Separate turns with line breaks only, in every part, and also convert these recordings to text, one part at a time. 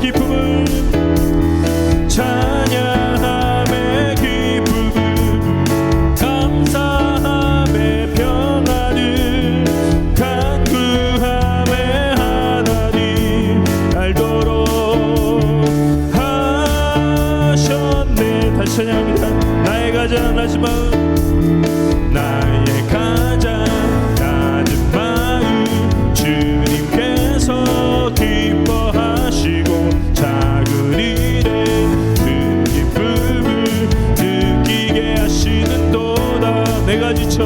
기쁨을 찬양함의 기쁨을 감사함의 평안을 간구함의 하나님 알도록 하셨네. 다시 찬양합니다. 나의 가장 낮은 마음 나의 가장 낮은 마음 주님께서 기뻐하시고 작은 일에 큰 기쁨을 느끼게 하시는도다. 내가 지쳐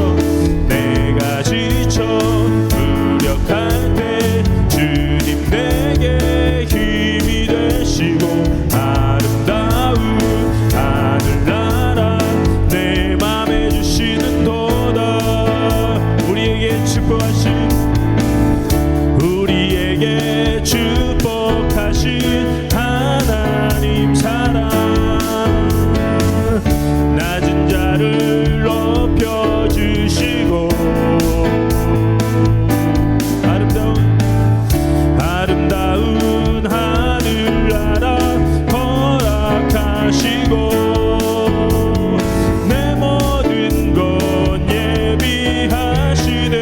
무력할 때 주님 내게 힘이 되시고 아름다운 하늘나라 내 맘에 주시는도다. 우리에게 축복하신 하나님 사랑 낮은 자를 높여주시고 아름다운 하늘나라 허락하시고 내 모든 것 예비하시네.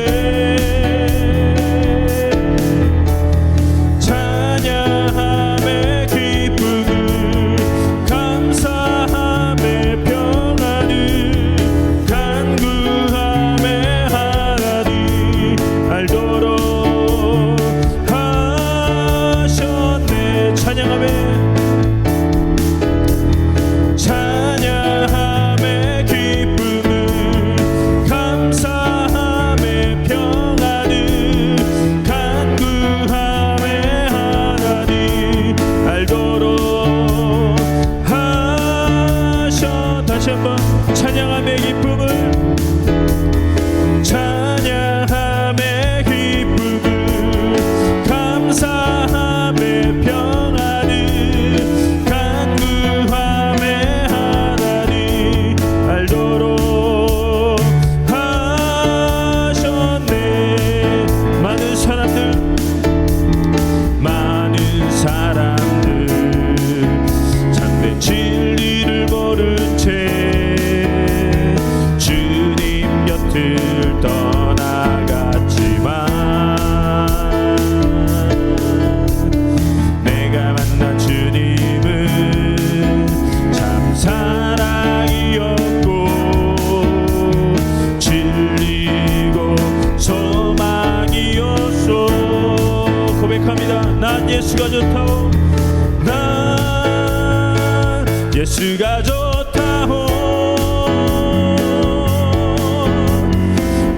찬양함의 기쁨을 감사함의 평안을 간구함의 하나님 알도록 하셨네. 찬양함의 기쁨을 감사함의 평안을 간구함의 하나님 알도록 하셨. 다시 한번 찬양함의 기쁨을 찬양함의 기쁨을 감사함의 평안을 간구함의 하나님 알도록 하셨네. 많은 사람들 참된 진리를 모른 채 주님 곁을 떠나갔지만 내가 만난 주님은 참 사랑이었고 진리고 소망이었소. 고백합니다. 난 예수가 좋다오. 난 예수가 좋다오.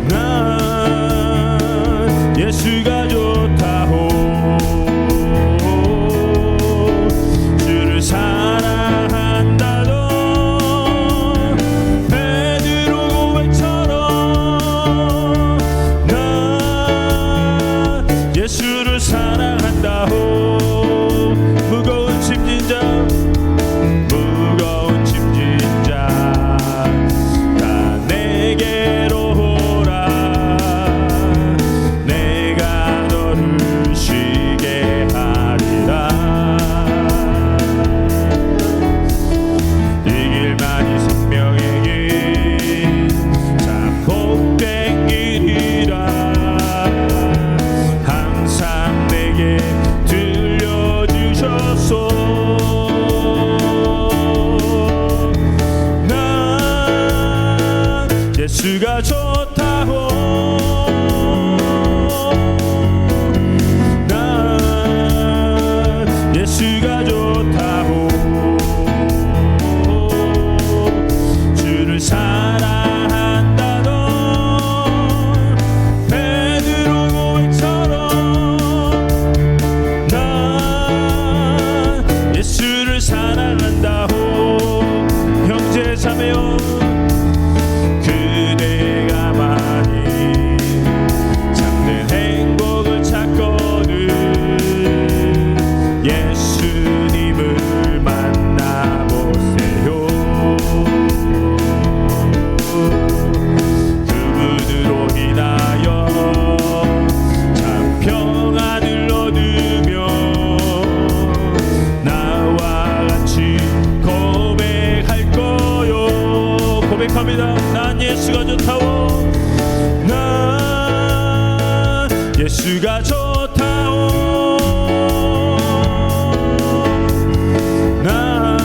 난 예수가 좋다오. 주를 사랑한다던 베드로 고백처럼 난 예수를 사랑한다오. 무거운 짐진 자 다 내게로 오라. 내가 너를 쉬게 하리라. 이 길만이 생명의 길 참 복된 길이라 항상 내게 들 예수가 좋다오. 난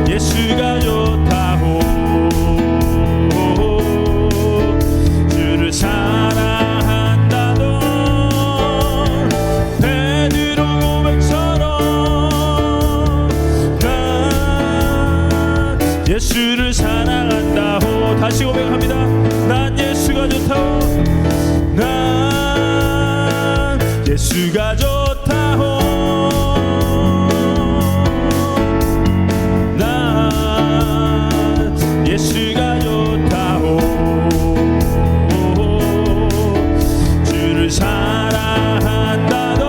예수가 좋다오. 주를 사랑한다던 베드로 고백처럼 난 예수를 사랑한다오. 다시 고백합니다. 난 예수가 좋다오. 난 예수가 좋다오. 난 예수가 좋다오. 주를 사랑한다던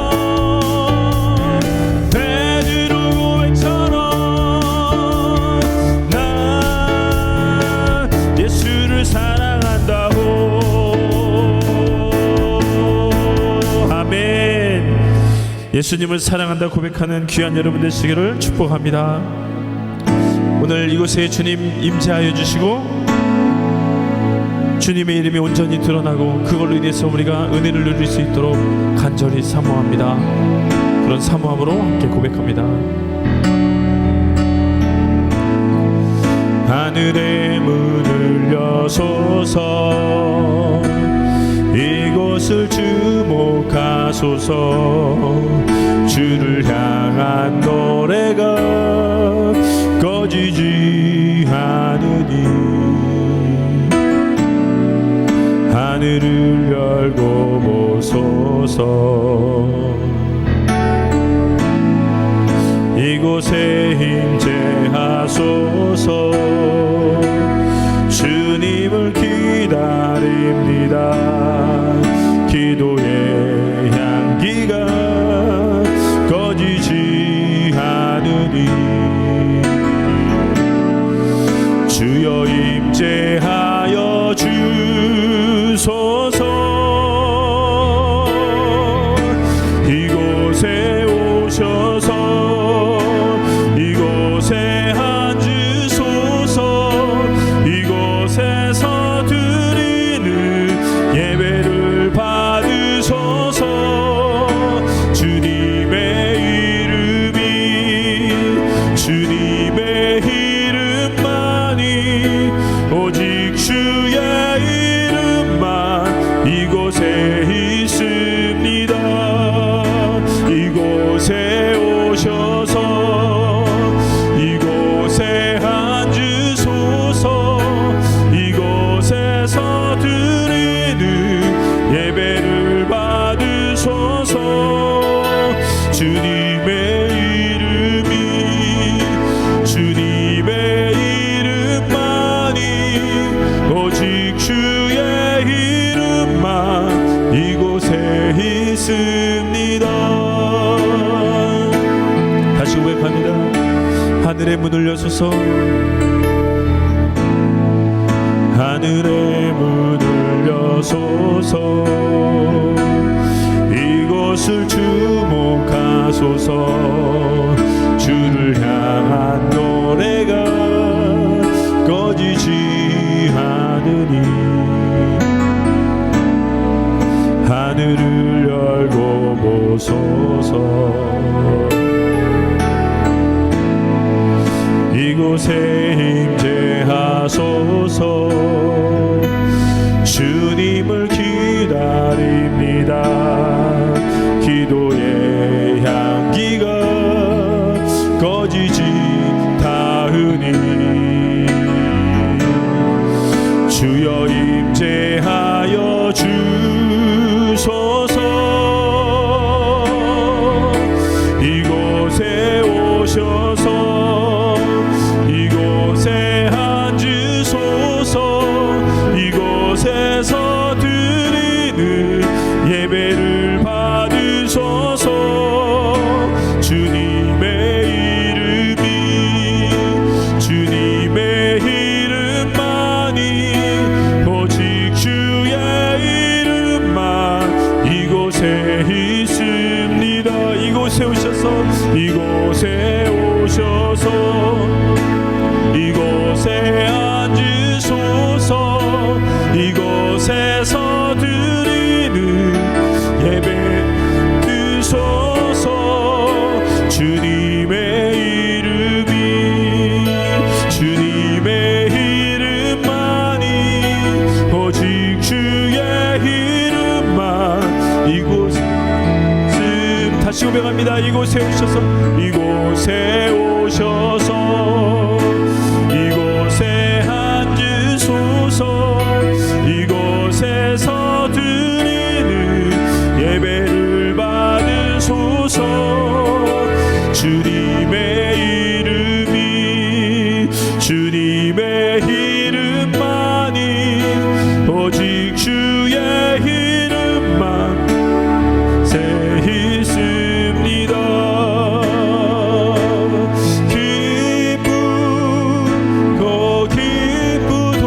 베드로 고백처럼 난 예수를 사랑한다고. 아멘. 예수님을 사랑한다 고백하는 귀한 여러분 되시기를 축복합니다. 오늘 이곳에 주님 임재하여 주시고 주님의 이름이 온전히 드러나고 그걸로 인해서 우리가 은혜를 누릴 수 있도록 간절히 사모합니다. 그런 사모함으로 함께 고백합니다. 하늘의 문을 여소서 이곳을 주목하소서. 주를 향한 노래가 꺼지지 않으니 하늘을 열고 보소서. 이곳에 임재하소서. 주님을 기다립니다. 기도의 향기가 꺼지지 않으니 주여 임재하여 주소서. 이곳에 오셔서 이곳에 앉으소서. 이곳에서 드리는 예배를 받으소서. 주님의 이름이 주님의 이름만이 오직 주의 이름만 이곳에 있습니다. 이곳에 오셔서 이곳에 앉으소서. 이곳에서 드리는 예배를 받으소서. 주님의 이름이 주님의 이름만이 오직 주의 이름만 이곳에 있습니다. 다시 고백합니다. 하늘의 문을 여소서. 하늘의 문을 여소서. 이곳을 주목하소서. 주를 향한 노래가 꺼지지 않으니 하늘을 열고 보소서. 이곳에 임재하소서. 주님을 기다립니다. 기도의 향기가 꺼지지 않으니 주여 임재하여 주소서. 이곳에 오셔서 이곳에 앉으소서. 이곳에서 드리는 예배를 받으소서. 주님의 이름이 주님의 이름만이 오직 주의 이름만 이곳에 있습니다. 이곳에 오셔서 이곳에 오셔서 이곳에 앉으소서. 이곳에서 드리는 다시 고백합니다. 이곳에 오셔서 이곳에 오셔서 이곳에 앉으소서 이곳에서 드리는 예배를 받으소서 주님의 이름이 주님의 이름만이 오직 주의 이름만 세 있습니다. 기쁘고 기쁘도다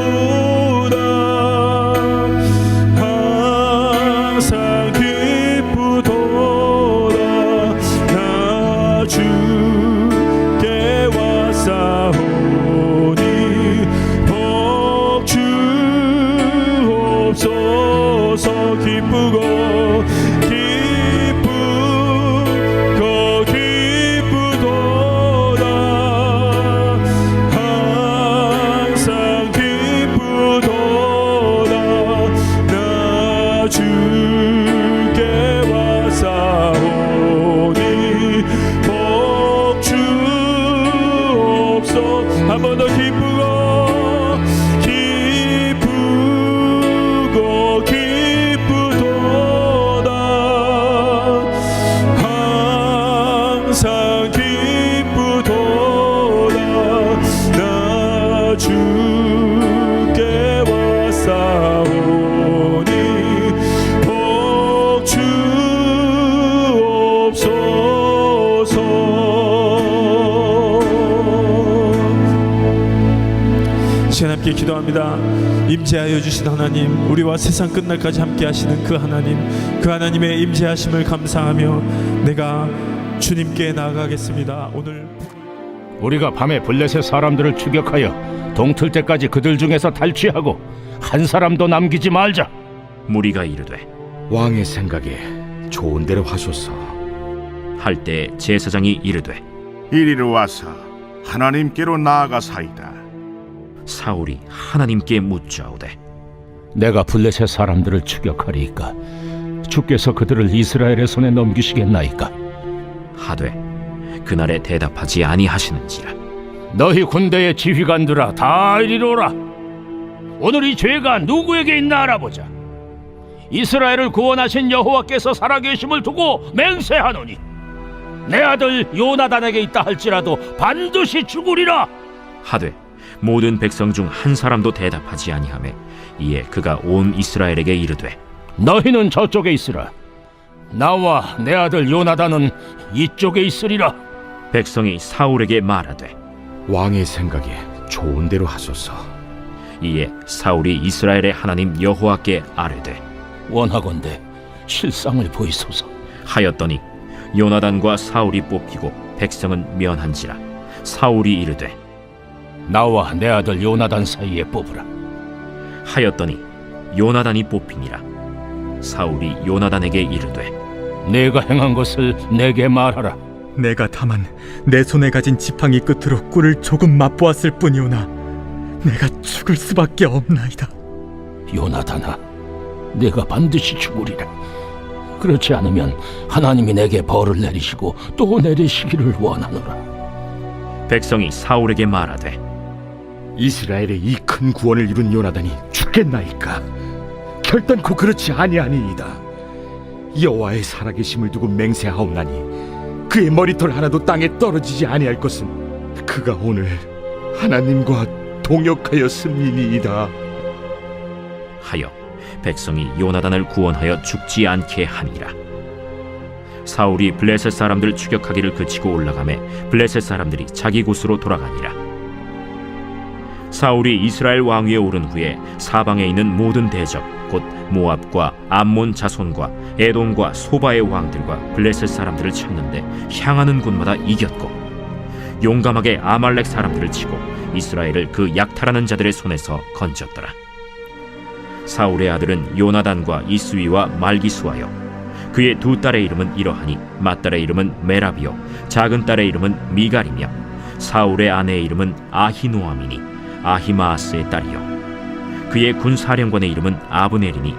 항상 기쁘도다 나 주께 왔사오니 복 주옵소서. 기쁘고 기쁘도다 항상 기쁘도다 나 주께 왔사오니 복 주옵소서. 한 번 더 기쁘고 기쁘도다 항상 기쁘도다 나 주께 왔사오니 복 주옵소서. 시간 함께 기도합니다. 임재하여 주신 하나님, 우리와 세상 끝날까지 함께 하시는 그 하나님, 그 하나님의 임재하심을 감사하며 내가 주님께 나아가겠습니다. 오늘
우리가 밤에 블레셋 사람들을 추격하여 동틀 때까지 그들 중에서 탈취하고 한 사람도 남기지 말자.
무리가 이르되
왕의 생각에 좋은 대로 하소서.
할 때 제사장이 이르되
이리로 와서 하나님께로 나아가사이다.
사울이 하나님께 묻자오되
내가 블레셋 사람들을 추격하리이까 주께서 그들을 이스라엘의 손에 넘기시겠나이까.
하되 그날에 대답하지 아니하시는지라.
너희 군대의 지휘관들아 다 이리로 오라. 오늘 이 죄가 누구에게 있나 알아보자. 이스라엘을 구원하신 여호와께서 살아계심을 두고 맹세하노니 내 아들 요나단에게 있다 할지라도 반드시 죽으리라.
하되 모든 백성 중 한 사람도 대답하지 아니하매 이에 그가 온 이스라엘에게 이르되
너희는 저쪽에 있으라. 나와 내 아들 요나단은 이쪽에 있으리라.
백성이 사울에게 말하되
왕의 생각에 좋은 대로 하소서.
이에 사울이 이스라엘의 하나님 여호와께 아뢰되
원하건대 실상을 보이소서
하였더니 요나단과 사울이 뽑히고 백성은 면한지라. 사울이 이르되
나와 내 아들 요나단 사이에 뽑으라.
하였더니 요나단이 뽑히니라. 사울이 요나단에게 이르되
내가 행한 것을 내게 말하라.
내가 다만 내 손에 가진 지팡이 끝으로 꿀을 조금 맛보았을 뿐이오나 내가 죽을 수밖에 없나이다.
요나단아, 내가 반드시 죽으리라. 그렇지 않으면 하나님이 내게 벌을 내리시고 또 내리시기를 원하노라.
백성이 사울에게 말하되
이스라엘의 이 큰 구원을 이룬 요나단이 죽겠나이까. 결단코 그렇지 아니하니이다. 여호와의 살아계심을 두고 맹세하옵나니 그의 머리털 하나도 땅에 떨어지지 아니할 것은 그가 오늘 하나님과 동역하였음이니이다.
하여 백성이 요나단을 구원하여 죽지 않게 하니라. 사울이 블레셋 사람들 추격하기를 그치고 올라가매 블레셋 사람들이 자기 곳으로 돌아가니라. 사울이 이스라엘 왕위에 오른 후에 사방에 있는 모든 대적 곧 모압과 암몬 자손과 에돔과 소바의 왕들과 블레셋 사람들을 찾는데 향하는 곳마다 이겼고 용감하게 아말렉 사람들을 치고 이스라엘을 그 약탈하는 자들의 손에서 건졌더라. 사울의 아들은 요나단과 이스위와 말기수하여 그의 두 딸의 이름은 이러하니 맏딸의 이름은 메라비요 작은 딸의 이름은 미갈이며 사울의 아내의 이름은 아히노아미니 아히마아스의 딸이요 그의 군사령관의 이름은 아브넬이니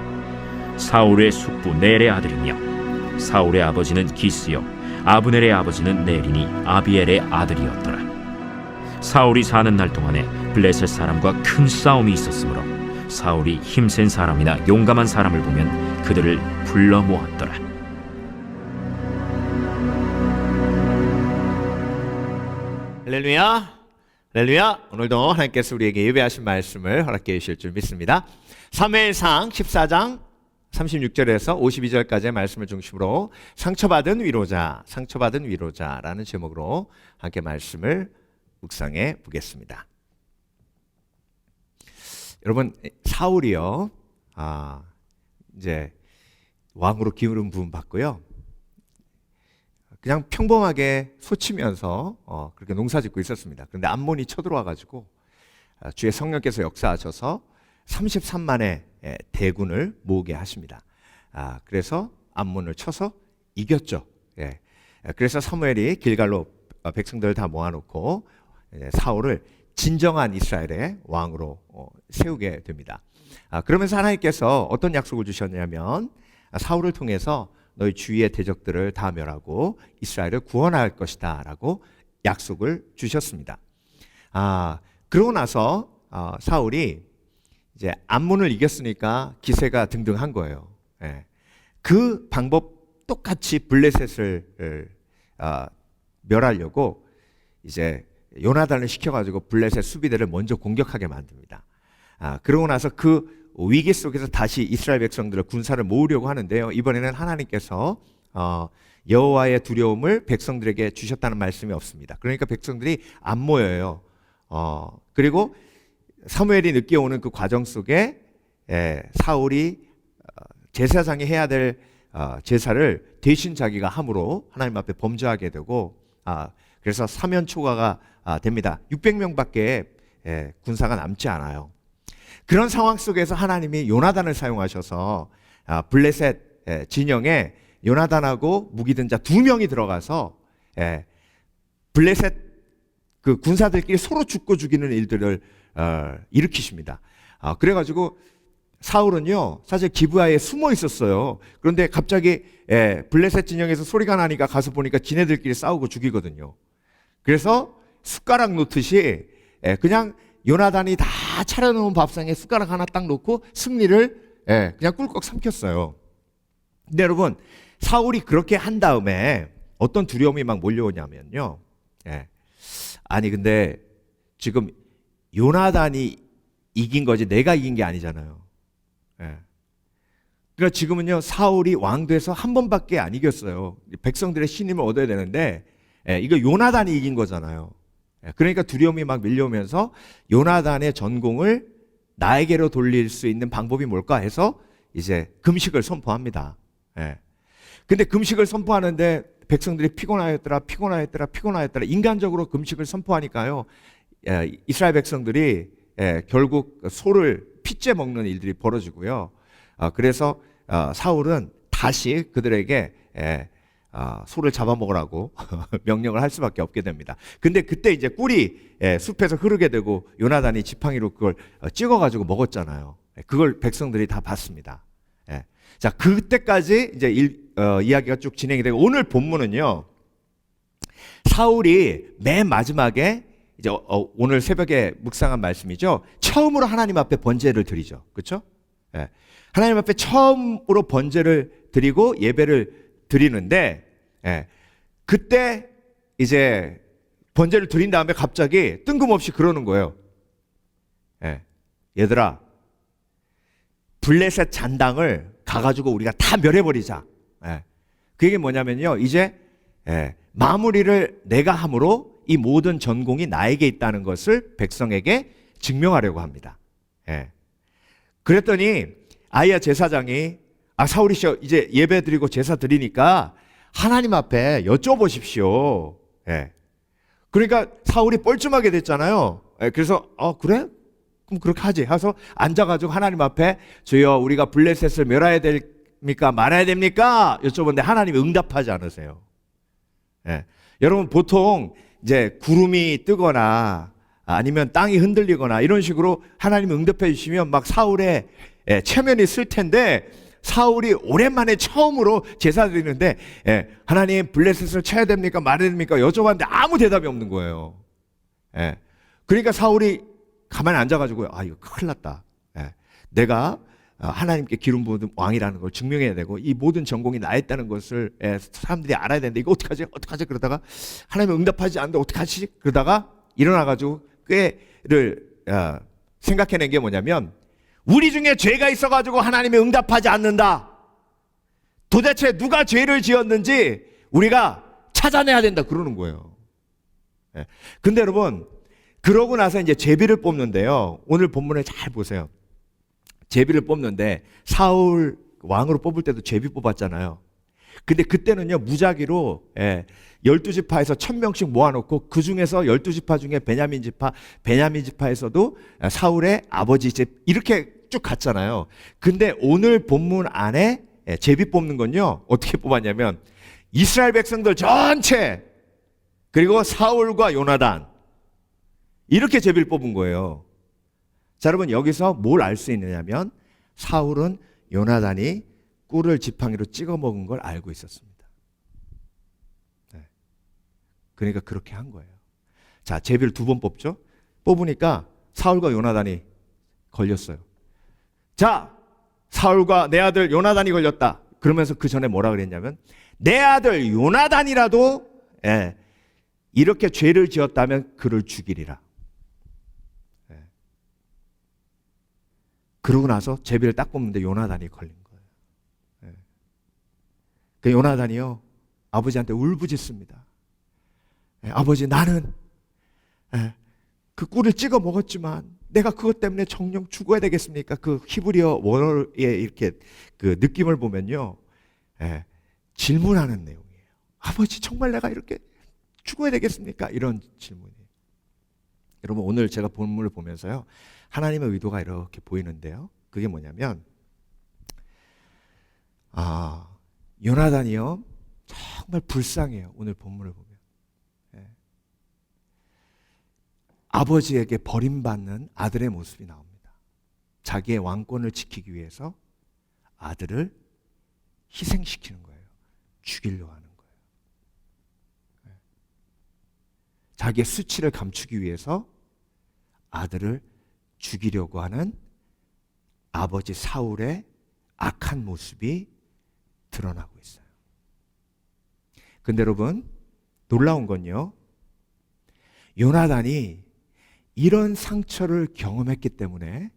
사울의 숙부 넬의 아들이며 사울의 아버지는 기스요 아브넬의 아버지는 네린이 아비엘의 아들이었더라. 사울이 사는 날 동안에 블레셋 사람과 큰 싸움이 있었으므로 사울이 힘센 사람이나 용감한 사람을 보면 그들을 불러 모았더라.
할렐루야, 할렐루야. 오늘도 하나님께서 우리에게 예배하신 말씀을 허락해 주실 줄 믿습니다. 사무엘상 14장 36절에서 52절까지의 말씀을 중심으로 상처받은 위로자라는 제목으로 함께 말씀을 묵상해 보겠습니다. 여러분, 사울이요, 이제 왕으로 기름 부음 받고요, 그냥 평범하게 소치면서 그렇게 농사 짓고 있었습니다. 그런데 암몬이 쳐들어와가지고 주의 성령께서 역사하셔서 33만의 대군을 모으게 하십니다. 그래서 암몬을 쳐서 이겼죠. 예. 그래서 사무엘이 길갈로 백성들을 다 모아놓고 사울을 진정한 이스라엘의 왕으로 세우게 됩니다. 그러면서 하나님께서 어떤 약속을 주셨냐면 사울을 통해서 너희 주위의 대적들을 다 멸하고 이스라엘을 구원할 것이다 라고 약속을 주셨습니다. 그러고 나서 사울이 이제 암몬을 이겼으니까 기세가 등등한 거예요. 예. 그 방법 똑같이 블레셋을 멸하려고 이제 요나단을 시켜가지고 블레셋 수비대를 먼저 공격하게 만듭니다. 그러고 나서 그 위기 속에서 다시 이스라엘 백성들을 군사를 모으려고 하는데요, 이번에는 하나님께서 여호와의 두려움을 백성들에게 주셨다는 말씀이 없습니다. 그러니까 백성들이 안 모여요. 그리고 사무엘이 늦게 오는 그 과정 속에 사울이 제사장이 해야 될 제사를 대신 자기가 함으로 하나님 앞에 범죄하게 되고, 그래서 사면 초과가 됩니다. 600명밖에 군사가 남지 않아요. 그런 상황 속에서 하나님이 요나단을 사용하셔서 블레셋 진영에 요나단하고 무기든 자 2명이 들어가서 블레셋 그 군사들끼리 서로 죽고 죽이는 일들을 일으키십니다. 그래가지고 사울은요, 사실 기브아에 숨어 있었어요. 그런데 갑자기 블레셋 진영에서 소리가 나니까 가서 보니까 지네들끼리 싸우고 죽이거든요. 그래서 숟가락 놓듯이 그냥 요나단이 다 차려놓은 밥상에 숟가락 하나 딱 놓고 승리를 그냥 꿀꺽 삼켰어요. 근데 여러분, 사울이 그렇게 한 다음에 어떤 두려움이 막 몰려오냐면요, 아니 근데 지금 요나단이 이긴 거지 내가 이긴 게 아니잖아요. 그러니까 지금은요, 사울이 왕돼서 한 번밖에 안 이겼어요. 백성들의 신임을 얻어야 되는데 이거 요나단이 이긴 거잖아요. 그러니까 두려움이 막 밀려오면서 요나단의 전공을 나에게로 돌릴 수 있는 방법이 뭘까 해서 이제 금식을 선포합니다. 근데 금식을 선포하는데 백성들이 피곤하였더라. 인간적으로 금식을 선포하니까요, 이스라엘 백성들이 결국 소를 핏째 먹는 일들이 벌어지고요. 그래서 사울은 다시 그들에게 소를 잡아먹으라고 명령을 할 수밖에 없게 됩니다. 근데 그때 이제 꿀이 숲에서 흐르게 되고 요나단이 지팡이로 그걸 찍어가지고 먹었잖아요. 그걸 백성들이 다 봤습니다. 자, 그때까지 이제 이야기가 쭉 진행이 되고, 오늘 본문은요, 사울이 맨 마지막에 이제 오늘 새벽에 묵상한 말씀이죠. 처음으로 하나님 앞에 번제를 드리죠. 그렇죠? 하나님 앞에 처음으로 번제를 드리고 예배를 드리는데, 그때 이제 번제를 드린 다음에 갑자기 뜬금없이 그러는 거예요. 얘들아, 블레셋 잔당을 가가지고 우리가 다 멸해버리자. 그게 뭐냐면요, 이제 마무리를 내가 함으로 이 모든 전공이 나에게 있다는 것을 백성에게 증명하려고 합니다. 그랬더니 아이야 제사장이, 사울이 이제 예배 드리고 제사 드리니까 하나님 앞에 여쭤보십시오. 그러니까 사울이 뻘쭘하게 됐잖아요. 그래서 그래? 그럼 그렇게 하지 해서 앉아가지고 하나님 앞에, 주여 우리가 블레셋을 멸해야 됩니까 말아야 됩니까 여쭤보는데 하나님이 응답하지 않으세요. 여러분, 보통 이제 구름이 뜨거나 아니면 땅이 흔들리거나 이런 식으로 하나님이 응답해 주시면 막 사울의 체면이 쓸 텐데, 사울이 오랜만에 처음으로 제사 드리는데 하나님 블레셋을 쳐야 됩니까 말아야 됩니까 여쭤봤는데 아무 대답이 없는 거예요. 그러니까 사울이 가만히 앉아가지고 이거 큰일 났다. 내가 하나님께 기름 부은 왕이라는 걸 증명해야 되고 이 모든 전공이 나였다는 것을 사람들이 알아야 되는데 이거 어떡하지 그러다가 하나님 응답하지 않는데 어떡하지 그러다가 일어나가지고 꾀를 생각해낸 게 뭐냐면 우리 중에 죄가 있어가지고 하나님이 응답하지 않는다. 도대체 누가 죄를 지었는지 우리가 찾아내야 된다 그러는 거예요. 근데 여러분 그러고 나서 이제 제비를 뽑는데요. 오늘 본문을 잘 보세요. 제비를 뽑는데 사울 왕으로 뽑을 때도 제비 뽑았잖아요. 근데 그때는요 무작위로 12지파에서 1000명씩 모아놓고 그 중에서 12지파 중에 베냐민 지파에서도 사울의 아버지 집 이렇게 쭉 갔잖아요. 근데 오늘 본문 안에 제비 뽑는 건요 어떻게 뽑았냐면 이스라엘 백성들 전체 그리고 사울과 요나단 이렇게 제비를 뽑은 거예요. 자, 여러분 여기서 뭘 알 수 있느냐면 사울은 요나단이 꿀을 지팡이로 찍어 먹은 걸 알고 있었습니다. 그러니까 그렇게 한 거예요. 자, 제비를 2번 뽑죠. 뽑으니까 사울과 요나단이 걸렸어요. 자, 사울과 내 아들 요나단이 걸렸다. 그러면서 그 전에 뭐라 그랬냐면 내 아들 요나단이라도 이렇게 죄를 지었다면 그를 죽이리라. 그러고 나서 제비를 딱 뽑는데 요나단이 걸린 거예요. 그 요나단이요 아버지한테 울부짖습니다. 아버지 나는 그 꿀을 찍어 먹었지만 내가 그것 때문에 정령 죽어야 되겠습니까? 그 히브리어 원어의 이렇게 그 느낌을 보면요 질문하는 내용이에요. 아버지 정말 내가 이렇게 죽어야 되겠습니까? 이런 질문이에요. 여러분 오늘 제가 본문을 보면서요 하나님의 의도가 이렇게 보이는데요. 그게 뭐냐면 요나단이요 정말 불쌍해요. 오늘 본문을 보면 아버지에게 버림받는 아들의 모습이 나옵니다. 자기의 왕권을 지키기 위해서 아들을 희생시키는 거예요. 죽이려고 하는 거예요. 자기의 수치를 감추기 위해서 아들을 죽이려고 하는 아버지 사울의 악한 모습이 드러나고 있어요. 근데 여러분 놀라운 건요 요나단이 이런 상처를 경험했기 때문에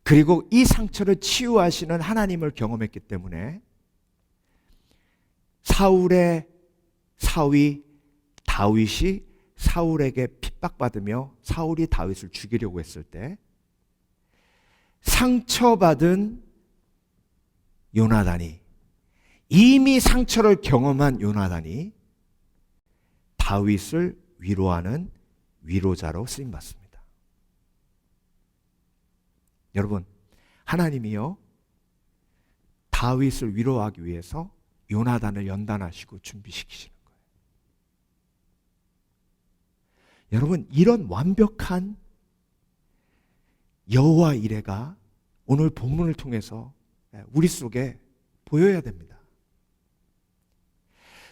그리고 이 상처를 치유하시는 하나님을 경험했기 때문에 사울의 사위 다윗이 사울에게 핍박받으며 사울이 다윗을 죽이려고 했을 때 상처받은 요나단이 이미 상처를 경험한 요나단이 다윗을 위로하는 위로자로 쓰임받습니다. 여러분 하나님이요 다윗을 위로하기 위해서 요나단을 연단하시고 준비시키시는 거예요. 여러분 이런 완벽한 여호와 이레가 오늘 본문을 통해서 우리 속에 보여야 됩니다.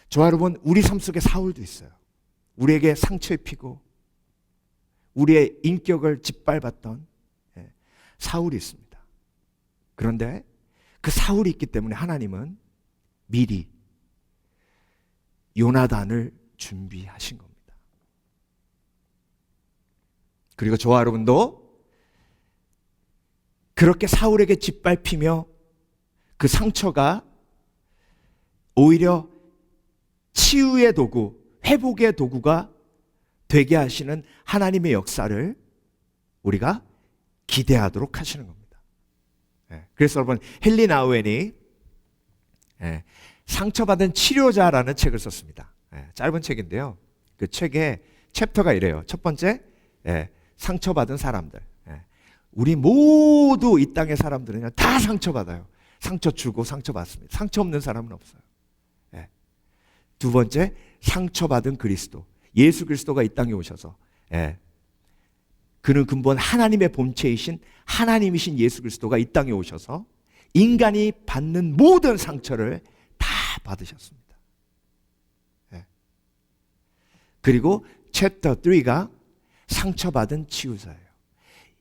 저와 여러분 우리 삶 속에 사울도 있어요. 우리에게 상처 입히고 우리의 인격을 짓밟았던 사울이 있습니다. 그런데 그 사울이 있기 때문에 하나님은 미리 요나단을 준비하신 겁니다. 그리고 저와 여러분도 그렇게 사울에게 짓밟히며 그 상처가 오히려 치유의 도구, 회복의 도구가 되게 하시는 하나님의 역사를 우리가 기대하도록 하시는 겁니다. 그래서 여러분 헨리 나우엔이 상처받은 치료자라는 책을 썼습니다. 짧은 책인데요. 그 책의 챕터가 이래요. 첫 번째, 상처받은 사람들. 우리 모두 이 땅의 사람들은 다 상처받아요. 상처 주고 상처받습니다. 상처 없는 사람은 없어요. 두 번째, 상처받은 그리스도. 예수 그리스도가 이 땅에 오셔서 그는 근본 하나님의 본체이신 하나님이신 예수 그리스도가 이 땅에 오셔서 인간이 받는 모든 상처를 다 받으셨습니다. 예. 그리고 챕터 3가 상처받은 치유자예요.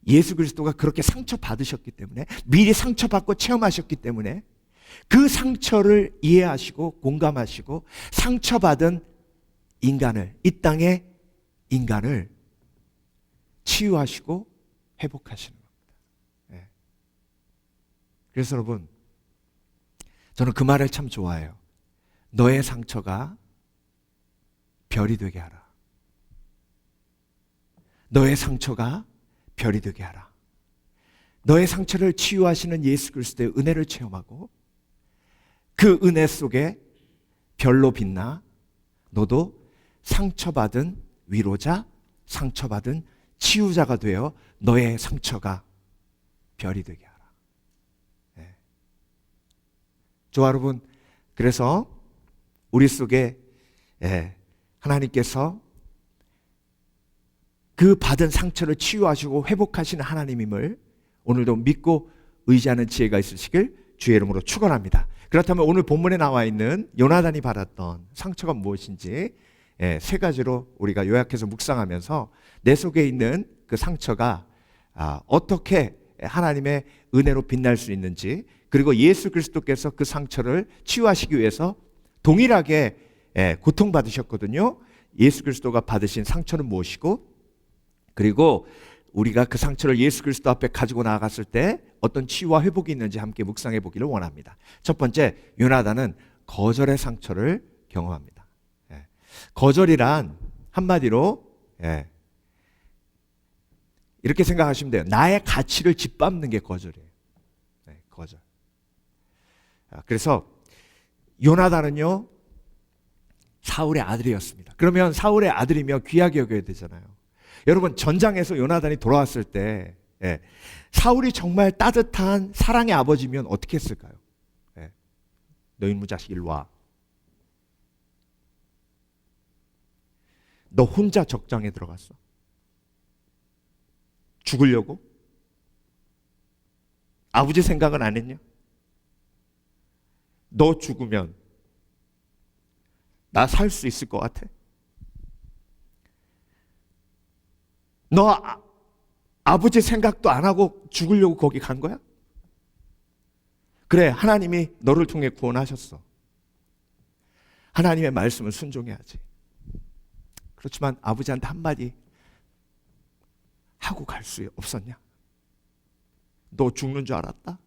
예수 그리스도가 그렇게 상처받으셨기 때문에, 미리 상처받고 체험하셨기 때문에 그 상처를 이해하시고 공감하시고 상처받은 인간을, 이 땅의 인간을 치유하시고 회복하시는 겁니다. 예. 그래서 여러분, 저는 그 말을 참 좋아해요. 너의 상처가 별이 되게 하라. 너의 상처가 별이 되게 하라. 너의 상처를 치유하시는 예수 그리스도의 은혜를 체험하고 그 은혜 속에 별로 빛나 너도 상처받은 위로자, 상처받은 치유자가 되어 너의 상처가 별이 되게 하라. 네. 좋아, 여러분. 그래서 우리 속에 하나님께서 그 받은 상처를 치유하시고 회복하시는 하나님임을 오늘도 믿고 의지하는 지혜가 있으시길 주의 이름으로 축원합니다. 그렇다면 오늘 본문에 나와 있는 요나단이 받았던 상처가 무엇인지 세 가지로 우리가 요약해서 묵상하면서 내 속에 있는 그 상처가 어떻게 하나님의 은혜로 빛날 수 있는지, 그리고 예수 그리스도께서 그 상처를 치유하시기 위해서 동일하게 고통받으셨거든요. 예수 그리스도가 받으신 상처는 무엇이고, 그리고 우리가 그 상처를 예수 그리스도 앞에 가지고 나아갔을 때 어떤 치유와 회복이 있는지 함께 묵상해 보기를 원합니다. 첫 번째, 요나단은 거절의 상처를 경험합니다. 거절이란 한마디로 이렇게 생각하시면 돼요. 나의 가치를 짓밟는 게 거절이에요. 거절. 그래서 요나단은요, 사울의 아들이었습니다. 그러면 사울의 아들이며 귀하게 여겨야 되잖아요. 여러분, 전장에서 요나단이 돌아왔을 때 사울이 정말 따뜻한 사랑의 아버지면 어떻게 했을까요? 너 이놈의 자식 일로 와. 너 혼자 적장에 들어갔어. 죽으려고? 아버지 생각은 안 했냐? 너 죽으면 나 살 수 있을 것 같아? 너 아버지 생각도 안 하고 죽으려고 거기 간 거야? 그래, 하나님이 너를 통해 구원하셨어. 하나님의 말씀은 순종해야지. 그렇지만 아버지한테 한마디 하고 갈 수 없었냐? 너 죽는 줄 알았다?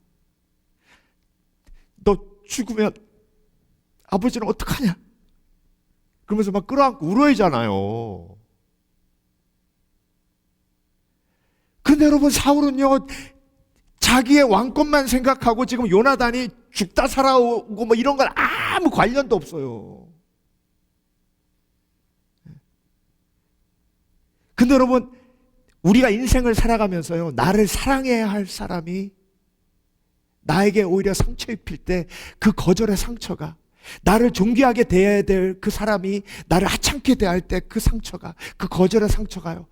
너 죽으면 아버지는 어떡하냐? 그러면서 막 끌어안고 울어야잖아요. 근데 여러분, 사울은요, 자기의 왕권만 생각하고 지금 요나단이 죽다 살아오고 뭐 이런 건 아무 관련도 없어요. 근데 여러분, 우리가 인생을 살아가면서요, 나를 사랑해야 할 사람이 나에게 오히려 상처 입힐 때 그 거절의 상처가, 나를 존귀하게 대해야 될 그 사람이 나를 하찮게 대할 때 그 상처가, 그 거절의 상처가요,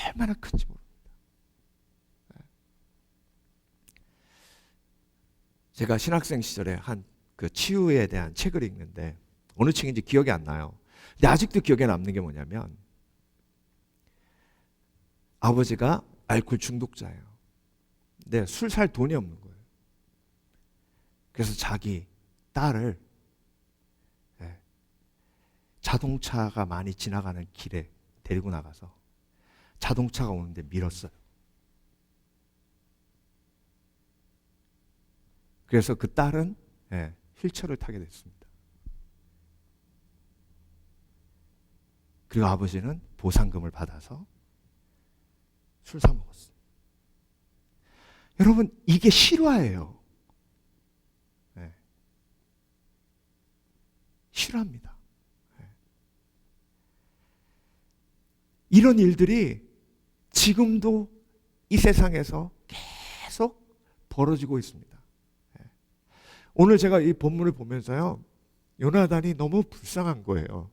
얼마나 큰지 모릅니다. 제가 신학생 시절에 한 그 치유에 대한 책을 읽는데 어느 책인지 기억이 안 나요. 근데 아직도 기억에 남는 게 뭐냐면, 아버지가 알코올 중독자예요. 근데 술 살 돈이 없는 거예요. 그래서 자기 딸을 자동차가 많이 지나가는 길에 데리고 나가서 자동차가 오는데 밀었어요. 그래서 그 딸은 휠체어를 타게 됐습니다. 그리고 아버지는 보상금을 받아서 술 사 먹었어요. 여러분, 이게 실화예요. 실화입니다. 이런 일들이 지금도 이 세상에서 계속 벌어지고 있습니다. 오늘 제가 이 본문을 보면서요, 요나단이 너무 불쌍한 거예요.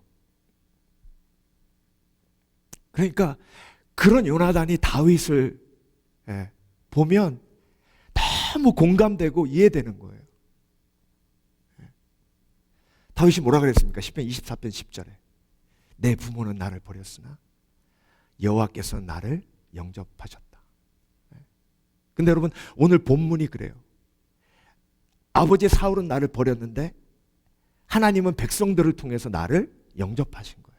그러니까 그런 요나단이 다윗을 보면 너무 공감되고 이해되는 거예요. 다윗이 뭐라 그랬습니까? 시편 24편 10절에 내 부모는 나를 버렸으나 여호와께서는 나를 영접하셨다. 근데 여러분 오늘 본문이 그래요. 아버지 사울은 나를 버렸는데 하나님은 백성들을 통해서 나를 영접하신 거예요.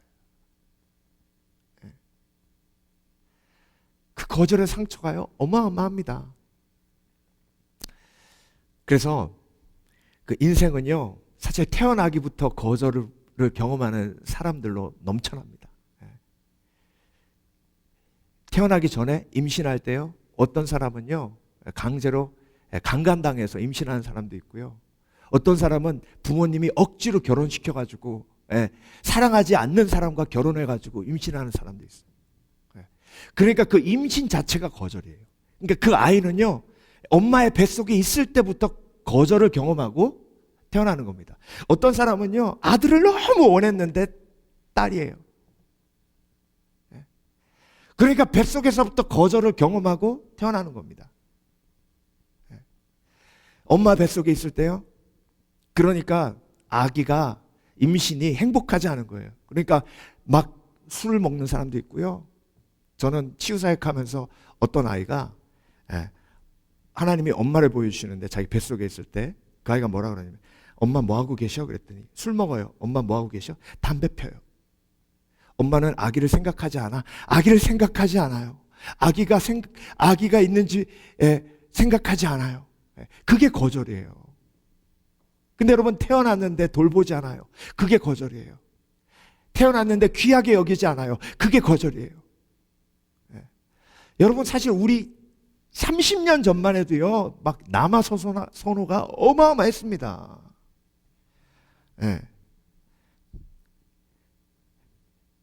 그 거절의 상처가요 어마어마합니다. 그래서 그 인생은요 사실 태어나기부터 거절을 경험하는 사람들로 넘쳐납니다. 태어나기 전에 임신할 때요 어떤 사람은요 강제로 강간당해서 임신하는 사람도 있고요. 어떤 사람은 부모님이 억지로 결혼시켜가지고 사랑하지 않는 사람과 결혼해가지고 임신하는 사람도 있어요. 그러니까 그 임신 자체가 거절이에요. 그러니까 그 아이는요 엄마의 뱃속에 있을 때부터 거절을 경험하고 태어나는 겁니다. 어떤 사람은요 아들을 너무 원했는데 딸이에요. 그러니까 뱃속에서부터 거절을 경험하고 태어나는 겁니다. 엄마 뱃속에 있을 때요 그러니까 아기가 임신이 행복하지 않은 거예요. 그러니까 막 술을 먹는 사람도 있고요. 저는 치유사역하면서 어떤 아이가 하나님이 엄마를 보여주시는데 자기 뱃속에 있을 때 그 아이가 뭐라 그러냐면 엄마 뭐하고 계셔? 그랬더니 술 먹어요. 엄마 뭐하고 계셔? 담배 펴요. 엄마는 아기를 생각하지 않아. 아기를 생각하지 않아요. 아기가 있는지 생각하지 않아요. 그게 거절이에요. 근데 여러분 태어났는데 돌보지 않아요. 그게 거절이에요. 태어났는데 귀하게 여기지 않아요. 그게 거절이에요. 여러분 사실 우리 30년 전만 해도요 막 남아서 선호가 어마어마했습니다.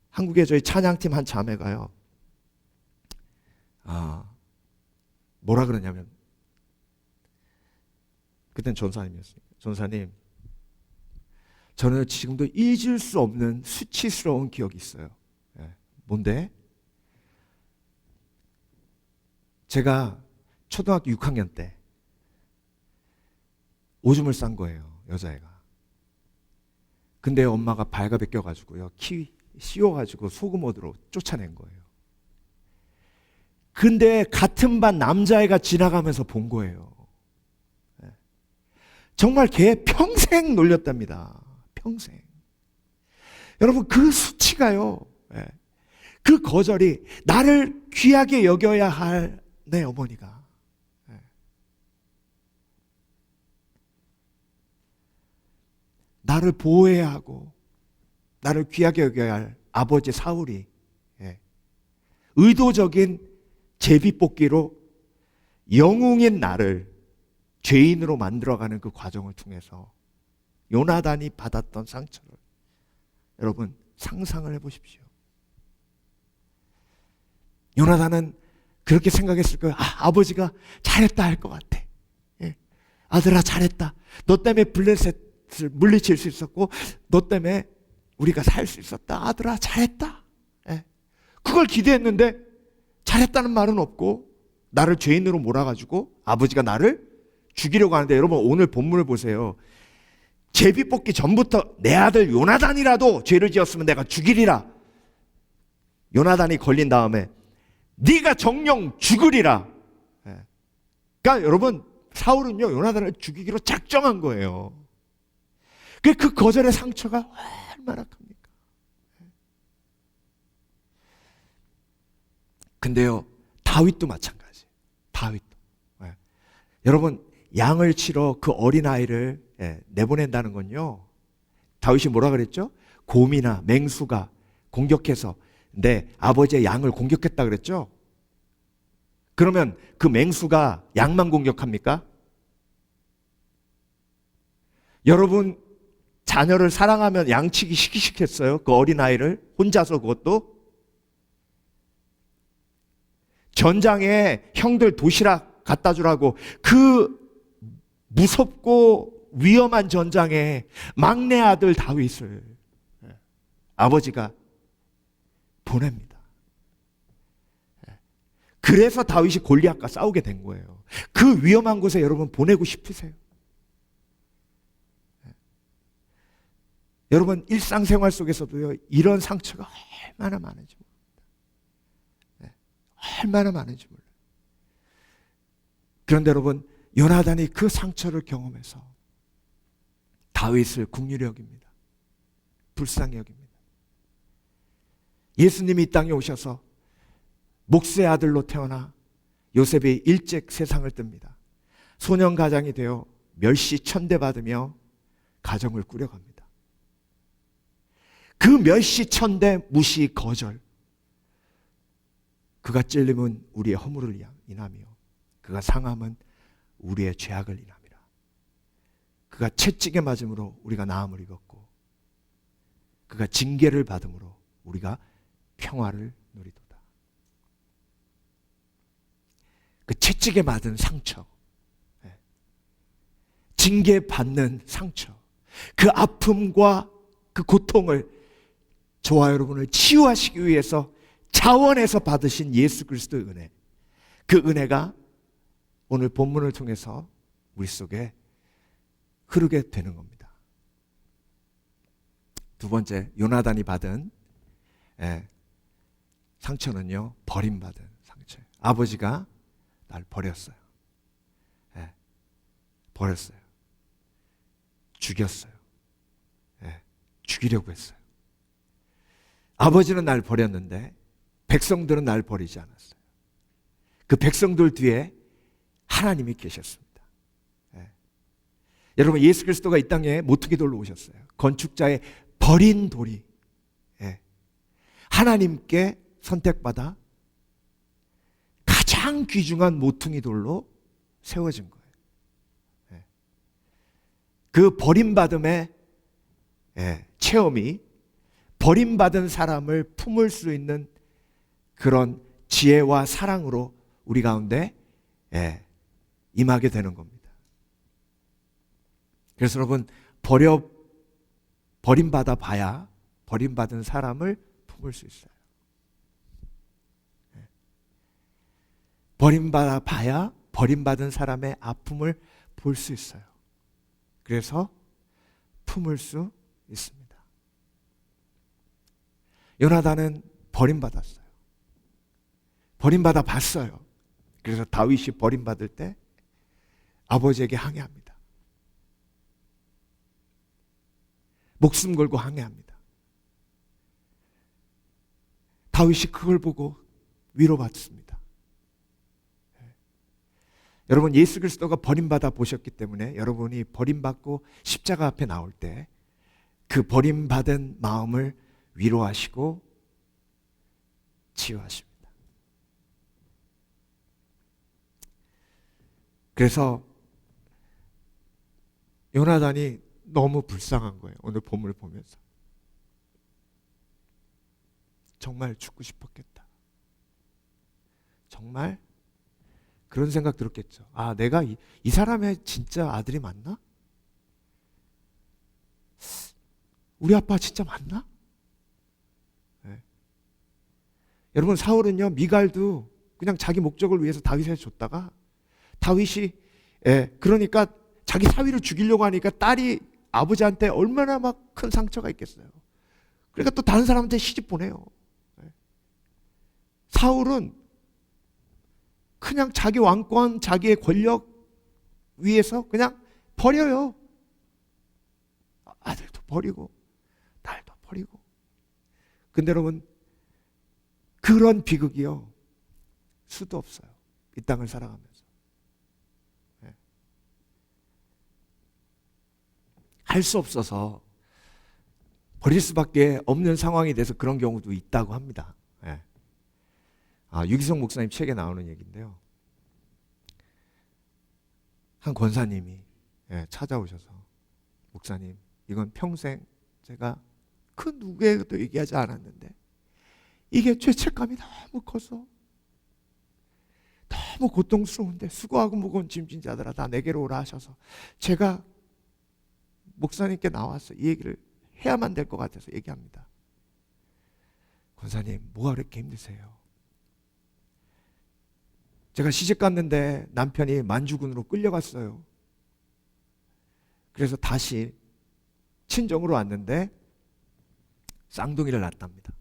한국에 저희 찬양팀 한 자매가요 뭐라 그러냐면 그땐 전사님이었어요. 전사님 저는 지금도 잊을 수 없는 수치스러운 기억이 있어요. 뭔데? 제가 초등학교 6학년 때 오줌을 싼 거예요. 여자애가. 근데 엄마가 발가벗겨가지고요 키 씌워가지고 소금 얻으러 쫓아낸 거예요. 근데 같은 반 남자애가 지나가면서 본 거예요. 정말 걔 평생 놀렸답니다. 평생. 여러분 그 수치가요 그 거절이 나를 귀하게 여겨야 할 내 어머니가 나를 보호해야 하고 나를 귀하게 여겨야 할 아버지 사울이 의도적인 제비뽑기로 영웅인 나를 죄인으로 만들어가는 그 과정을 통해서 요나단이 받았던 상처를 여러분 상상을 해보십시오. 요나단은 그렇게 생각했을 거예요. 아버지가 잘했다 할 것 같아. 아들아 잘했다. 너 때문에 블레셋을 물리칠 수 있었고 너 때문에 우리가 살 수 있었다. 아들아 잘했다. 그걸 기대했는데 잘했다는 말은 없고 나를 죄인으로 몰아가지고 아버지가 나를 죽이려고 하는데 여러분 오늘 본문을 보세요. 제비뽑기 전부터 내 아들 요나단이라도 죄를 지었으면 내가 죽이리라. 요나단이 걸린 다음에 네가 정령 죽으리라. 그러니까 여러분 사울은요 요나단을 죽이기로 작정한 거예요. 그 거절의 상처가 얼마나 큽니까? 근데요 다윗도 마찬가지. 다윗도 여러분 양을 치러 그 어린아이를 내보낸다는 건요 다윗이 뭐라 그랬죠? 곰이나 맹수가 공격해서 내 아버지의 양을 공격했다 그랬죠? 그러면 그 맹수가 양만 공격합니까? 여러분 자녀를 사랑하면 양치기 시키겠어요? 그 어린아이를 혼자서 그것도? 전장에 형들 도시락 갖다 주라고 그 무섭고 위험한 전장에 막내 아들 다윗을 아버지가 보냅니다. 그래서 다윗이 골리앗과 싸우게 된 거예요. 그 위험한 곳에 여러분 보내고 싶으세요? 여러분 일상생활 속에서도요, 이런 상처가 얼마나 많은지 모릅니다. 얼마나 많은지 몰라요. 그런데 여러분, 요나단이 그 상처를 경험해서 다윗을 긍휼히 여깁니다. 불쌍히 여깁니다. 예수님이 이 땅에 오셔서 목수의 아들로 태어나 요셉이 일찍 세상을 뜹니다. 소년 가장이 되어 멸시 천대받으며 가정을 꾸려갑니다. 그 멸시 천대 무시 거절, 그가 찔림은 우리의 허물을 인하며 그가 상함은 우리의 죄악을 인함이라. 그가 채찍에 맞음으로 우리가 나음을 입었고 그가 징계를 받음으로 우리가 평화를 누리도다. 그 채찍에 맞은 상처, 징계받는 상처, 그 아픔과 그 고통을 저와 여러분을 치유하시기 위해서 자원해서 받으신 예수 그리스도의 은혜, 그 은혜가 오늘 본문을 통해서 우리 속에 흐르게 되는 겁니다. 두 번째, 요나단이 받은 상처는요, 버림받은 상처예요. 아버지가 날 버렸어요. 버렸어요. 죽였어요. 죽이려고 했어요. 아버지는 날 버렸는데 백성들은 날 버리지 않았어요. 그 백성들 뒤에 하나님이 계셨습니다. 여러분, 예수 그리스도가 이 땅에 모퉁이 돌로 오셨어요. 건축자의 버린 돌이 하나님께 선택받아 가장 귀중한 모퉁이 돌로 세워진 거예요. 그 버림받음의 체험이 버림받은 사람을 품을 수 있는 그런 지혜와 사랑으로 우리 가운데 임하게 되는 겁니다. 그래서 여러분, 버림받아 봐야 버림받은 사람을 품을 수 있어요. 버림받아 봐야 버림받은 사람의 아픔을 볼 수 있어요. 그래서 품을 수 있습니다. 요나단은 버림받았어요. 버림받아 봤어요. 그래서 다윗이 버림받을 때 아버지에게 항해합니다. 목숨 걸고 항해합니다. 다윗이 그걸 보고 위로받습니다. 여러분, 예수 그리스도가 버림받아 보셨기 때문에 여러분이 버림받고 십자가 앞에 나올 때 그 버림받은 마음을 위로하시고 치유하십니다. 그래서 요나단이 너무 불쌍한 거예요. 오늘 본문을 보면서 정말 죽고 싶었겠다. 정말 그런 생각 들었겠죠. 아, 내가 이 사람의 진짜 아들이 맞나? 우리 아빠 진짜 맞나? 여러분, 사울은요, 미갈도 그냥 자기 목적을 위해서 다윗에 줬다가 다윗이 그러니까 자기 사위를 죽이려고 하니까 딸이 아버지한테 얼마나 막 큰 상처가 있겠어요. 그러니까 또 다른 사람한테 시집 보내요. 사울은 그냥 자기 왕권, 자기의 권력 위해서 그냥 버려요. 아들도 버리고 딸도 버리고. 근데 여러분, 그런 비극이요, 수도 없어요. 이 땅을 살아가면서. 할 수 없어서 버릴 수밖에 없는 상황이 돼서 그런 경우도 있다고 합니다. 유기성 목사님 책에 나오는 얘기인데요. 한 권사님이 찾아오셔서, 목사님, 이건 평생 제가 그 누구에게도 얘기하지 않았는데 이게 죄책감이 너무 커서 너무 고통스러운데 수고하고 무거운 짐진 자들아 다 내게로 오라 하셔서 제가 목사님께 나와서 이 얘기를 해야만 될 것 같아서 얘기합니다. 권사님, 뭐가 그렇게 힘드세요? 제가 시집 갔는데 남편이 만주군으로 끌려갔어요. 그래서 다시 친정으로 왔는데 쌍둥이를 낳았답니다.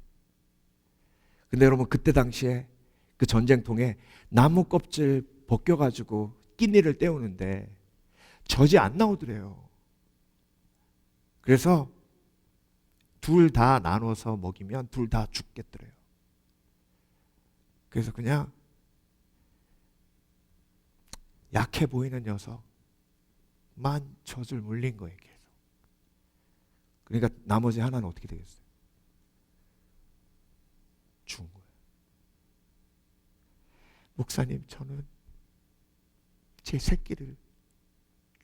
근데 여러분, 그때 당시에 그 전쟁통에 나무 껍질 벗겨가지고 끼니를 때우는데 젖이 안 나오더래요. 그래서 둘 다 나눠서 먹이면 둘 다 죽겠더래요. 그래서 그냥 약해 보이는 녀석만 젖을 물린 거예요, 계속. 그러니까 나머지 하나는 어떻게 되겠어요? 죽은 거예요. 목사님, 저는 제 새끼를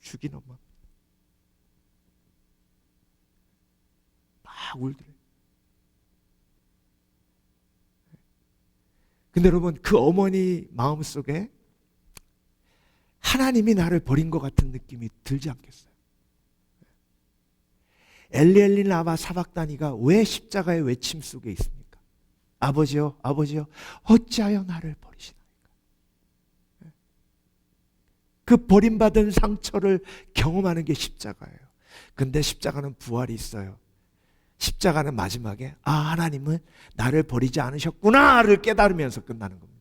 죽인 엄마 막 울더래요. 근데 여러분, 그 어머니 마음속에 하나님이 나를 버린 것 같은 느낌이 들지 않겠어요? 엘리 라마 사박다니가 왜 십자가의 외침 속에 있습니까? 아버지여, 아버지여, 어찌하여 나를 버리시나이까? 그 버림받은 상처를 경험하는 게 십자가예요. 근데 십자가는 부활이 있어요. 십자가는 마지막에 하나님은 나를 버리지 않으셨구나를 깨달으면서 끝나는 겁니다.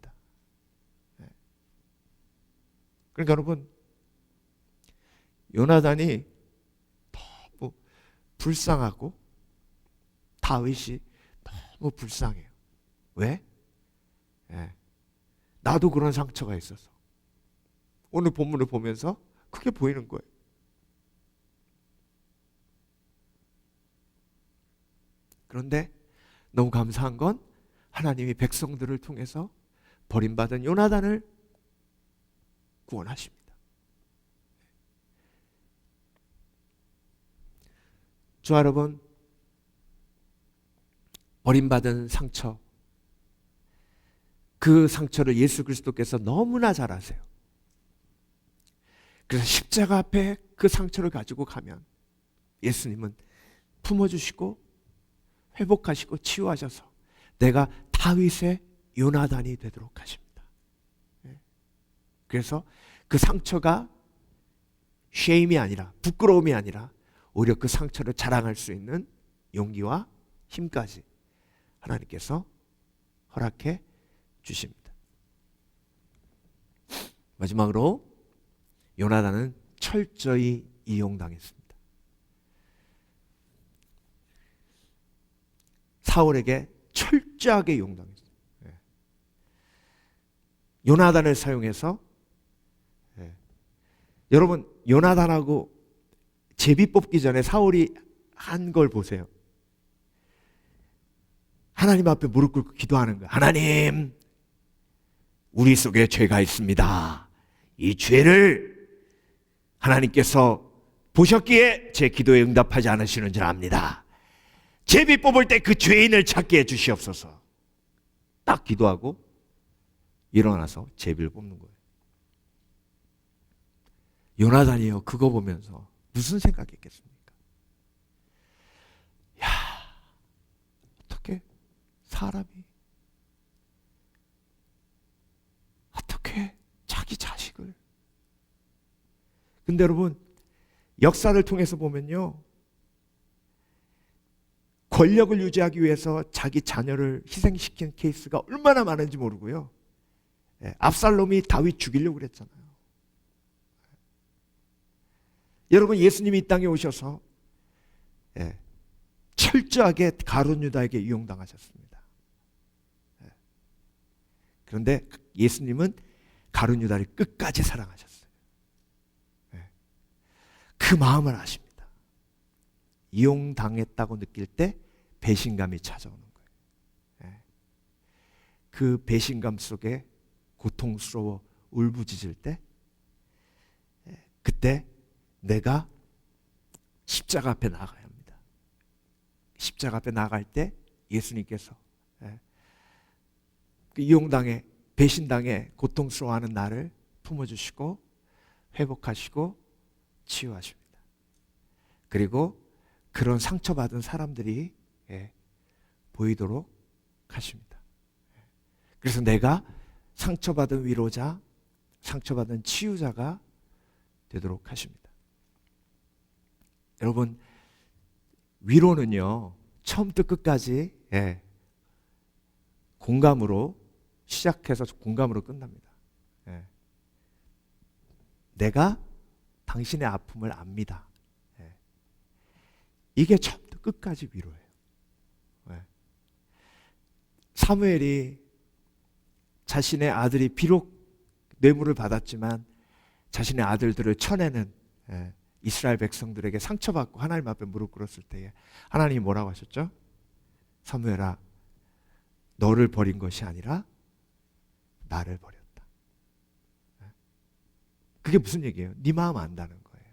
그러니까 여러분, 요나단이 너무 불쌍하고 다윗이 너무 불쌍해요. 왜? 나도 그런 상처가 있어서 오늘 본문을 보면서 그게 보이는 거예요. 그런데 너무 감사한 건 하나님이 백성들을 통해서 버림받은 요나단을 구원하십니다. 저 여러분, 버림받은 상처, 그 상처를 예수 그리스도께서 너무나 잘 아세요. 그래서 십자가 앞에 그 상처를 가지고 가면 예수님은 품어주시고 회복하시고 치유하셔서 내가 다윗의 요나단이 되도록 하십니다. 그래서 그 상처가 쉐임이 아니라, 부끄러움이 아니라 오히려 그 상처를 자랑할 수 있는 용기와 힘까지 하나님께서 허락해 주십니다. 마지막으로 요나단은 철저히 이용당했습니다. 사울에게 철저하게 이용당했어요. 요나단을 사용해서, 여러분, 요나단하고 제비 뽑기 전에 사울이 한 걸 보세요. 하나님 앞에 무릎 꿇고 기도하는 거예요. 하나님, 우리 속에 죄가 있습니다. 이 죄를 하나님께서 보셨기에 제 기도에 응답하지 않으시는 줄 압니다. 제비 뽑을 때 그 죄인을 찾게 해주시옵소서. 딱 기도하고 일어나서 제비를 뽑는 거예요. 요나단이요, 그거 보면서 무슨 생각했겠습니까? 야, 어떻게 사람이 어떻게 자기 자식을. 근데 여러분, 역사를 통해서 보면요, 권력을 유지하기 위해서 자기 자녀를 희생시킨 케이스가 얼마나 많은지 모르고요. 압살롬이 다윗 죽이려고 그랬잖아요. 여러분, 예수님이 이 땅에 오셔서 철저하게 가룟 유다에게 이용당하셨습니다. 그런데 예수님은 가룟 유다를 끝까지 사랑하셨어요. 그 마음을 아십니다. 이용당했다고 느낄 때 배신감이 찾아오는 거예요. 그 배신감 속에 고통스러워 울부짖을 때, 그때 내가 십자가 앞에 나가야 합니다. 십자가 앞에 나갈 때 예수님께서 그 이용당해, 배신당해 고통스러워하는 나를 품어주시고 회복하시고 치유하십니다. 그리고 그런 상처받은 사람들이 보이도록 하십니다. 그래서 내가 상처받은 위로자, 상처받은 치유자가 되도록 하십니다. 여러분, 위로는요, 처음부터 끝까지 공감으로 시작해서 공감으로 끝납니다. 내가 당신의 아픔을 압니다. 이게 처음부터 끝까지 위로예요. 사무엘이 자신의 아들이 비록 뇌물을 받았지만 자신의 아들들을 쳐내는 이스라엘 백성들에게 상처받고 하나님 앞에 무릎 꿇었을 때에 하나님이 뭐라고 하셨죠? 사무엘아, 너를 버린 것이 아니라 나를 버렸다. 그게 무슨 얘기예요? 네 마음 안다는 거예요.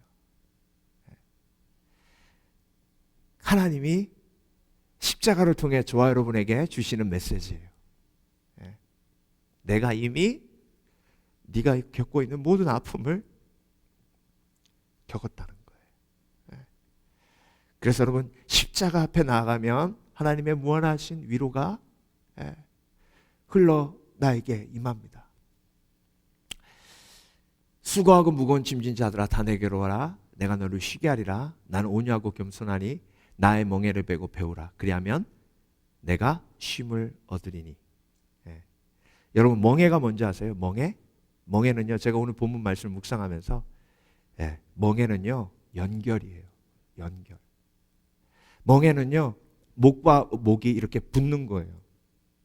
하나님이 십자가를 통해 저와 여러분에게 주시는 메시지예요. 내가 이미 네가 겪고 있는 모든 아픔을 겪었다는 거예요. 그래서 여러분, 십자가 앞에 나아가면 하나님의 무한하신 위로가 흘러 나에게 임합니다. 수고하고 무거운 짐진 자들아 다 내게로 와라. 내가 너를 쉬게 하리라. 나는 온유하고 겸손하니 나의 멍에를 베고 배우라. 그리하면 내가 쉼을 얻으리니. 여러분, 멍에가 뭔지 아세요? 멍에? 멍에는요, 제가 오늘 본문 말씀을 묵상하면서 멍에는요, 연결이에요. 연결. 멍에는요, 목과 목이 이렇게 붙는 거예요.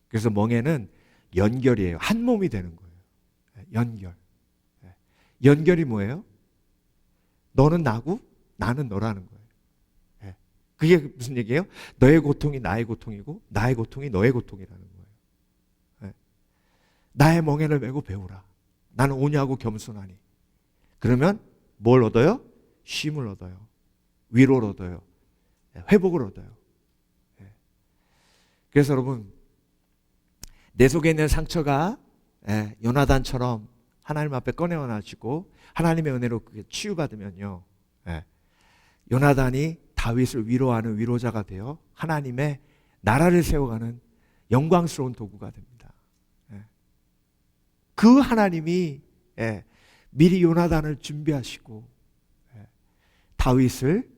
그래서 멍에는 연결이에요. 한 몸이 되는 거예요. 연결. 연결이 뭐예요? 너는 나고 나는 너라는 거예요. 그게 무슨 얘기예요? 너의 고통이 나의 고통이고 나의 고통이 너의 고통이라는 거예요. 나의 멍에를 메고 배우라. 나는 온유하고 겸손하니. 그러면 뭘 얻어요? 쉼을 얻어요. 위로를 얻어요. 회복을 얻어요. 그래서 여러분, 내 속에 있는 상처가 요나단처럼 하나님 앞에 꺼내어놔지고 하나님의 은혜로 그게 치유받으면요, 요나단이 다윗을 위로하는 위로자가 되어 하나님의 나라를 세워가는 영광스러운 도구가 됩니다. 그 하나님이 미리 요나단을 준비하시고 다윗을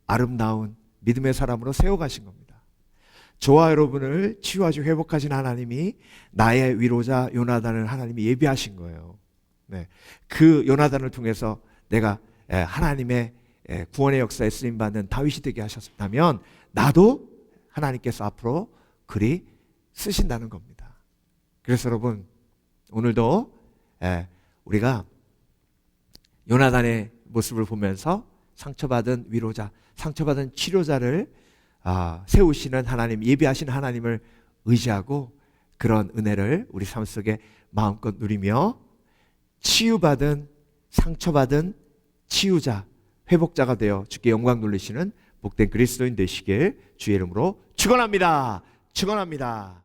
아름다운 믿음의 사람으로 세워가신 겁니다. 저와 여러분을 치유하시고 회복하신 하나님이 나의 위로자 요나단을 하나님이 예비하신 거예요. 그 요나단을 통해서 내가 하나님의 구원의 역사에 쓰임받는 다윗이 되게 하셨다면 나도 하나님께서 앞으로 그리 쓰신다는 겁니다. 그래서 여러분, 오늘도 우리가 요나단의 모습을 보면서 상처받은 위로자, 상처받은 치료자를 세우시는 하나님, 예비하신 하나님을 의지하고 그런 은혜를 우리 삶 속에 마음껏 누리며 치유받은, 상처받은 치유자, 회복자가 되어 주께 영광 돌리시는 복된 그리스도인 되시길 주의 이름으로 축원합니다. 축원합니다.